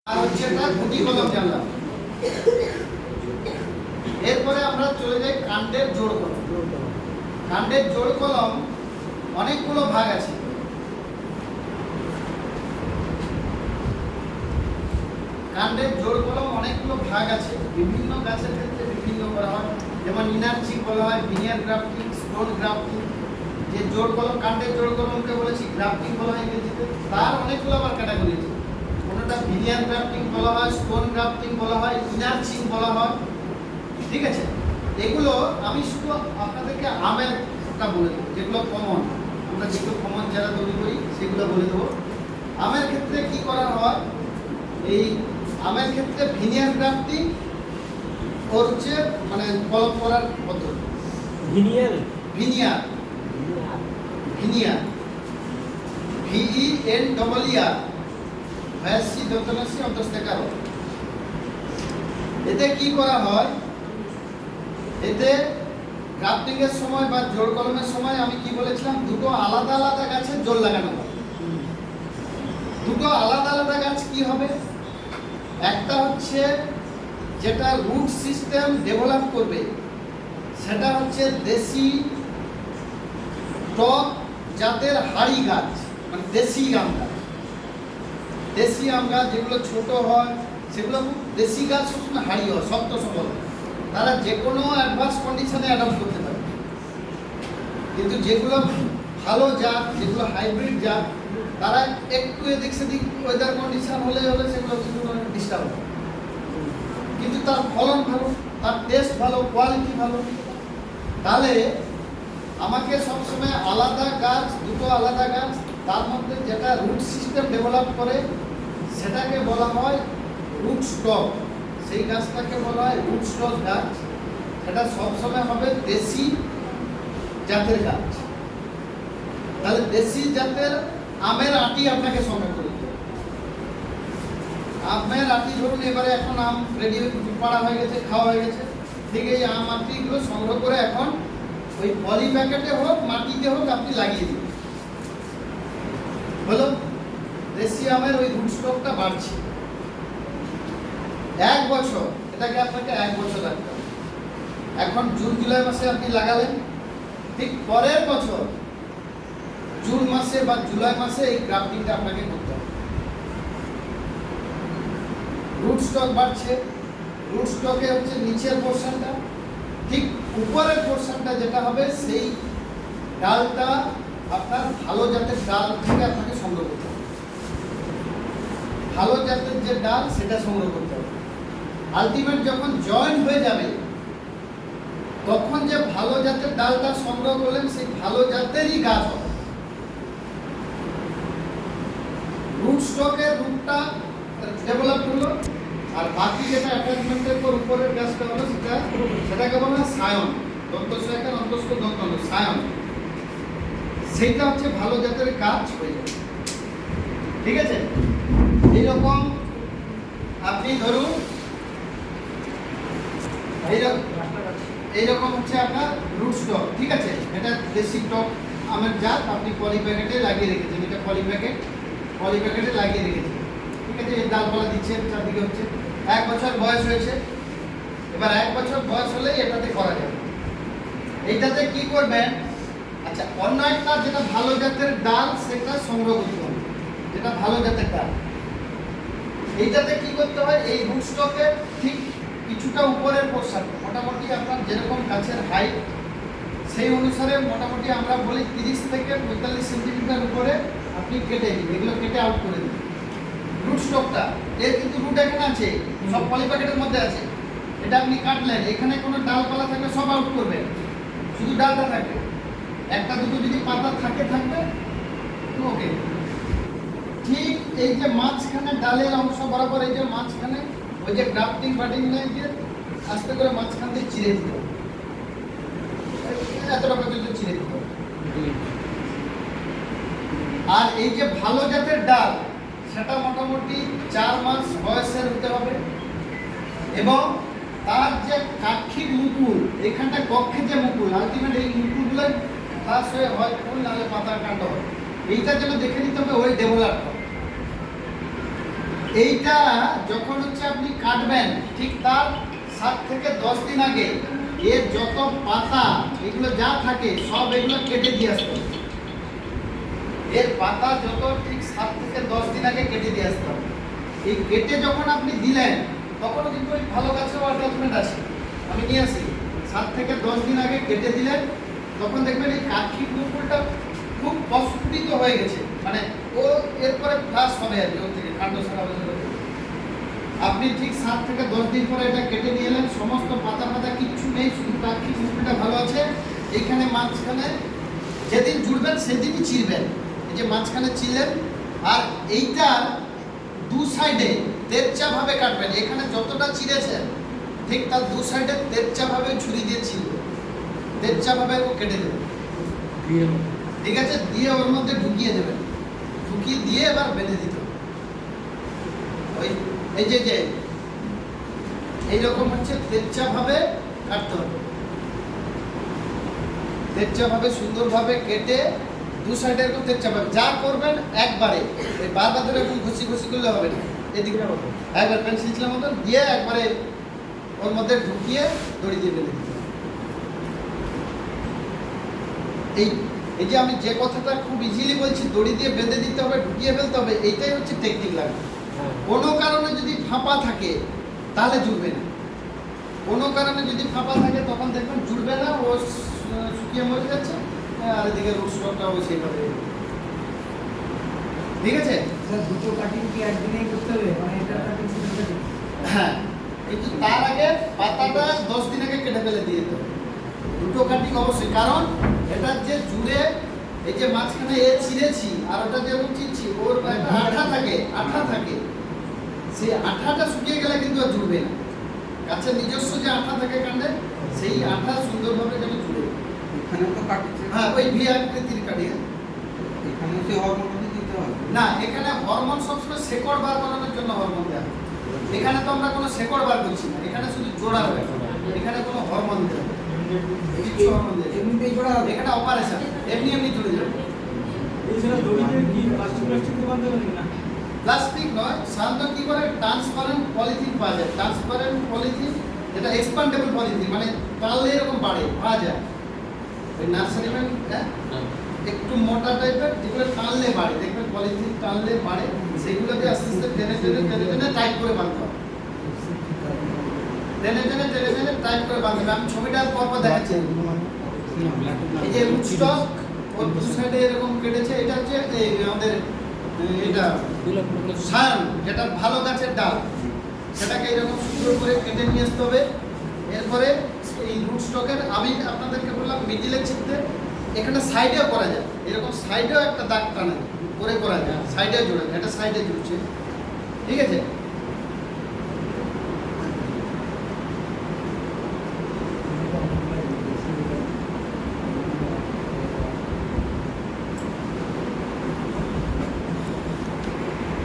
আর হচ্ছে এটা গুটি কলম জানলাম। এরপরে আমরা চলে যাই কাণ্ডের জোড় কলম। কাণ্ডের জোড় কলম অনেকগুলো ভাগ আছে। কাণ্ডের জোড় কলম অনেকগুলো ভাগ আছে, বিভিন্ন গাছের ক্ষেত্রে বিভিন্ন করা হয়। যেমন ইনার্চিং বলা হয়, ভিনিয়ার গ্রাফটিং, স্টোন গ্রাফটিং। যে জোড় কলম, কাণ্ডের জোড় কলমকে বলেছি গ্রাফটিং বলা হয় ইংরেজিতে। তার অনেকগুলো আবার ক্যাটাগরি আছে। কোনটা ভিনিয়ার গ্রাফটিং বলা হয়, স্টোন গ্রাফটিং বলা হয়, ইনার্চিং বলা হয়। ঠিক আছে, এগুলো আমি শুধু আপনাদেরকে আমেরটা বলে দেবো, যেগুলো কমন, আমরা যেগুলো কমন যারা তৈরি করি সেগুলো বলে দেবো। আমের ক্ষেত্রে কি করা হয়, এই আমের ক্ষেত্রে ভিনিয়ার গ্রাফটিং হচ্ছে মানে কলম করার পদ্ধতি। Veneer veneer veneer VENER ভায়াসি দন্তনাসি অন্তস্থেকার। এতে কি করা হয়, এতে গ্রাফটিং এর সময় বা জোড় কলমের সময় আমি কি বলেছিলাম, দুটো আলাদা আলাদা গাছের জোড় লাগানো হয়। দুটো আলাদা আলাদা গাছ কি হবে, একটা হচ্ছে যেটা রুট সিস্টেম ডেভেলপ করবে, সেটা হচ্ছে দেশি টক জাতের হাড়ি গাছ, মানে দেশি আম গাছ। দেশি আম গাছ যেগুলো ছোট হয় সেগুলো খুব দেশি গাছ, সবসময় হাড়ি হয়, শক্ত সবল। তারা যে কোনো অ্যাডভান্স কন্ডিশনে অ্যাডাপ্ট করতে পারে। কিন্তু যেগুলো ভালো জাত, যেগুলো হাইব্রিড জাত, তারা একটু এদিক সেদিক ওয়েদার কন্ডিশন হলে সেগুলো কিছু ডিস্টার্ব হয়। কিন্তু তার ফলন ভালো, তার টেস্ট ভালো, কোয়ালিটি ভালো। তাহলে আমাকে সবসময় আলাদা গাছ, দুটো আলাদা গাছ, তার মধ্যে যেটা রুট সিস্টেম ডেভেলপ করে সেটাকে বলা হয় রুট স্টক। সেই গাছটাকে বলা হয় রুট স্টক গাছ। সেটা সবসময় হবে দেশি জাতের গাছ। তাহলে দেশি জাতের আমের আটি আপনাকে সংগ্রহ করতে হবে। আমের আটি ধরুন এবারে এখন আম রেডি পাড়া হয়ে গেছে, খাওয়া হয়ে গেছে, ঠিক এই আম আটিগুলো সংগ্রহ করে এখন ওই পলি প্যাকেটে হোক মাটিতে হোক আপনি লাগিয়ে দিন। হলো দেশি আমের ওই রুট স্টকটা বাড়ছে। 1 বছর, এটাকে আপনাকে 1 বছর রাখতে হবে। এখন জুন জুলাই মাসে আপনি লাগালেন, ঠিক পরের বছর জুন মাসে বা জুলাই মাসে এই গ্রাফটিংটা আপনাকে করতে হবে। রুট স্টক বাড়ছে, রুট স্টকে হচ্ছে নিচের পোর্শনটা, ঠিক উপরের পোর্শনটা যেটা হবে সেই ডালটা আপনার ভালো জাতের ডাল থেকে আপনাকে সংগ্রহ করতে হবে। ভালো জাতের যে ডাল সেটা সংগ্রহ করতে হবে। আলটিমেট যখন জয়েন্ট হয়ে যাবে তখন যে ভালো জাতের ডালটা সংগ্রহ করলেন সেই ভালো জাতেরই গাছ হবে। রুট স্টকের রুটটা ডেভেলপ হলো, আর বাকি যেটা অ্যাটাচমেন্টের পর উপরের গাছটা হলো সেটাকে বলা হয় সায়ন, দন্তস্বয়কার অন্তস্থ দন্তন সায়ন। সেইটা হচ্ছে ভালো জাতের গাছ হয়ে যাবে। ঠিক আছে, এইরকম আপনি ধরুন এইরকম হচ্ছে আপনার রুট স্টক। ঠিক আছে, এটা দেশি টক আমের জাত, আপনি পলি প্যাকেটে লাগিয়ে রেখেছেন। এটা পলি প্যাকেটে লাগিয়ে রেখেছেন। ঠিক আছে, এই ডালপালা দিচ্ছেন, চারদিকে হচ্ছে। 1 বছর বয়স হয়েছে, এবার 1 বছর বয়স হলেই এটাতে করা যাবে। এইটাতে কি করবেন, আচ্ছা অন্য একটা যেটা ভালো জাতের ডাল সেটা সংগ্রহ করতে হবে, যেটা ভালো জাতের ডাল। এইটাতে কি করতে হয়, এই রুট স্টকের ঠিক কিছুটা উপরের পোর্শন, মোটামুটি আপনার যেরকম গাছের হাইট সেই অনুসারে মোটামুটি আমরা বলি 30 থেকে 45 সেন্টিমিটার উপরে আপনি কেটে দিন, এগুলো কেটে আউট করে দিন। রুট স্টকটা এর কিন্তু রুট এখানে আছে, সব পলি প্যাকেটের মধ্যে আছে। এটা আপনি কাটলেন, এখানে কোনো ডালপালা থাকলে সব আউট করবেন, শুধু ডালটা থাকবে। একটা দুটো যদি পাতা থাকবে ওকে। ঠিক এই যে মাঝখানে ডালের অংশ বরাবর, এই যে মাঝখানে ওই যে গ্রাফটিং বাটিং নেই দিয়ে আস্তে করে মাঝখান দিয়ে চিড়ে দিতে হবে, এতটা পর্যন্ত চিড়ে দিতে হবে। আর এই যে ভালো জাতের ডাল সেটা মোটামুটি 4 মাস বয়সের হতে হবে, এবং তার যে কাঠির মুকুল, এখানটা কক্ষে যে মুকুল, আলটিমেট এই মুকুলগুলো ফাঁস হয়ে হয় ফুল, নাহলে পাতার কাণ্ড হয়। এইটা যেন দেখে নিতে হবে ওই ডেভেলপ। এইটা যখন হচ্ছে আপনি কাটবেন ঠিক তার 7 থেকে 10 দিন আগে এর যত পাতা এগুলো যা থাকে সব এগুলো কেটে দিয়ে আসতে হবে। এর পাতা যত ঠিক 7 থেকে 10 দিন আগে কেটে দিয়ে আসতে হবে। এই কেটে যখন আপনি দিলেন তখন কিন্তু ওই ভালো গাছের অ্যাটাচমেন্ট আছে, আমি নিয়ে আসি 7 থেকে 10 দিন আগে কেটে দিলেন তখন দেখবেন এই কাঠি মুকুলটা খুব প্রস্ফুটিত হয়ে গেছে, মানে ও এরপরে ফ্লাশ হবে আর কি, ওর থেকে কাণ্ড সারা বছর। আপনি ঠিক 7 থেকে 10 দিন পরে এটা কেটে নিয়ে এলেন, সমস্ত পাতা পাতা কিচ্ছু নেই, শুধু কাঠি মুকুলটা ভালো আছে। এইখানে মাঝখানে যেদিন জুড়বেন সেদিনই চিরবেন, এই যে মাঝখানে চিরলেন, আর এইটা দু সাইডে তেরচা ভাবে কাটবেন। এখানে যতটা চিরেছেন ঠিক তার দু সাইডে তেরচা ভাবে ছুরি দিয়ে ছিলবে, তেরচা ভাবে ও কেটে দেবেন, ঠিক আছে? দিয়ে ওর মধ্যে ঢুকিয়ে দেবেন, ঢুকিয়ে দিয়ে এবার বেঁধে দিতে হবে। ওই এই যে এইরকম হচ্ছে তেরচা ভাবে কাটতে হবে, তেরচা ভাবে সুন্দরভাবে কেটে দু সাইডে এরকম তেরচা ভাবে যা করবেন একবারে, এই বারবার ধরে এরকম ঘষি ঘষি করলে হবে না, এদিকে একবার পেন্সিল ছিলার মতন দিয়ে একবারে ওর মধ্যে ঢুকিয়ে দড়ি দিয়ে বেঁধে দিতে হবে। এই যে আমি যে কথাটা খুব ইজিলি বলছি, দড়ি দিয়ে বেঁধে দিতে হবে, ঢুকিয়ে ফেলতে হবে, এইটাই হচ্ছে টেকনিক লাগবে। কোনো কারণে যদি ফাঁপা থাকে তাহলে জুড়বে না, কোনো কারণে যদি ফাঁপা থাকে তখন দেখবেন জুড়বে না, ও শুকিয়ে মরে যাচ্ছে, আর এদিকে রুট স্টকটাও সেইভাবে, ঠিক আছে? দুটো কাটিং কি একদিনেই করতে হবে, মানে এটা কাটিং সেটা কাটিং? হ্যাঁ, কিন্তু তার আগে পাতাটা 10 দিন আগে কেটে ফেলে দিয়ে দিতে হবে, দুটো কাটিং অবশ্যই। কারণ এটা যে জুড়ে এই যে মাঝখানে এ ছিঁড়েছি আর ওটা যেরকম চিনছি, ওর একটা আঠা থাকে, আঠা থাকে, সেই আঠাটা শুকিয়ে গেলে কিন্তু আর জুড়বে না। গাছের নিজস্ব যে আঠা থাকে কাণ্ডে, সেই আঠা সুন্দরভাবে যেন জুড়ে। এখানে তো কাটছে, হ্যাঁ, ওই ভি আকৃতির কাটি। এখানে সে হরমোন দিতে হবে না, এখানে হরমোন সবসময় শেকড় বার করানোর জন্য হরমোন দেওয়া হয়। এখানে তো আমরা কোনো শেকড় বার করছি না, এখানে শুধু জোড়া হবে, এখানে কোনো হরমোন দেওয়া হবে, কিছু হরমোন দেওয়া হবে। এমনিতেই জোড়া হবে? এখানে অপারেশন, এমনি এমনি জুড়ে যাবে। এছাড়া দড়িতে কি প্লাস্টিক দিয়ে বাঁধতে পারি না? প্লাস্টিক নয়, সাধারণত কি করে ট্রান্সপারেন্ট পলিথিন পাওয়া যায়, ট্রান্সপারেন্ট পলিথিন, যেটা এক্সপান্ডেবল পলিথিন, মানে টানলে এরকম বাড়ে, পাওয়া যায় ওই নার্সারি একটু মোটা টাইপের, যেগুলো টানলে বাড়ে, দেখবেন পলিথিন টানলে বাড়ে, সেগুলোকে আস্তে আস্তে টেনে টেনে টেনে টেনে টাইট করে বাঁধতে হবে, টেনে টেনে টেনে টেনে টাইট করে বাঁধতে হবে। আমি ছবিটা পরপর দেখাচ্ছি। এই যে রুট স্টক ওর দু সাইডে এরকম কেটেছে, এটা হচ্ছে এই আমাদের এটা সান, যেটা ভালো গাছের ডাল, সেটাকে এরকম সুন্দর করে কেটে নিয়ে আসতে হবে। এরপরে এই রুট স্টকের আমি আপনাদেরকে বললাম মিডিলে ছিটতে, এখানে সাইডেও করা যায়, এরকম সাইডেও একটা দাগ টানা করে করা যায়, সাইডে জোড়া, এটা সাইডে জুড়ছে, ঠিক আছে?